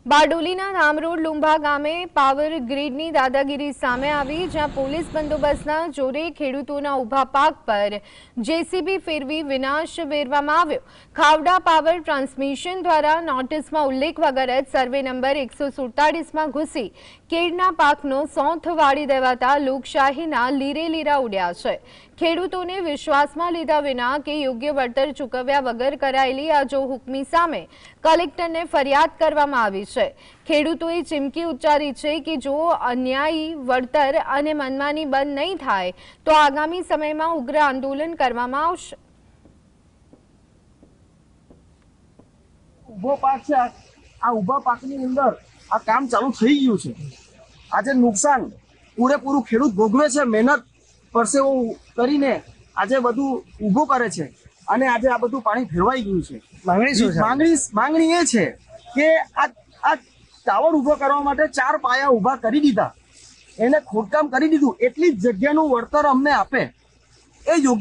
બારડોલીના ધામરોડ લુંભા ગામે પાવર ગ્રીડની દાદાગીરી સામે આવી, જ્યાં પોલીસ બંદોબસ્તના જોરે ખેડૂતોના ઊભા પાક પર જેસીબી ફેરવી વિનાશ વેરવામાં આવ્યો। ખાવડા પાવર ટ્રાન્સમિશન દ્વારા નોટિસમાં ઉલ્લેખ વગર જ સર્વે નંબર 147માં ઘૂસી કેળના પાકનો સોંથ વાળી દેવાતા લોકશાહીના લીરે લીરા ઉડ્યા છે। ખેડૂતોને વિશ્વાસમાં લીધા વિના કે યોગ્ય વળતર ચૂકવ્યા વગર કરાયેલી આ જો હુકમી સામે કલેક્ટરને ફરિયાદ કરવામાં આવી છે। ખેડૂતોએ ચીમકી ઉચ્ચારી છે કે જો અન્યાયી વળતર અને મનમાની બંધ નહીં થાય તો આગામી સમયમાં ઉગ્ર આંદોલન કરવામાં આવશે। ઉભો પાક છે, આ ઉભા પાકની અંદર આ કામ ચાલુ થઈ ગયું છે। આજે નુકસાન પૂરેપૂરું ખેડૂત ભોગવે છે, મહેનત પરસેવો કરીને આજે બધું ઊભું કરે છે અને આજે આ બધું પાણી ફેરવાઈ ગયું છે। માંગણી શું છે? માંગણી એ છે કે આ ટાવર ઊભો કરવા માટે 4 પાયા ઊભા કરી દીધા, એને ખોદકામ કરી દીધું, એટલી જ જગ્યાનું વળતર અમને આપે, એ યોગ્ય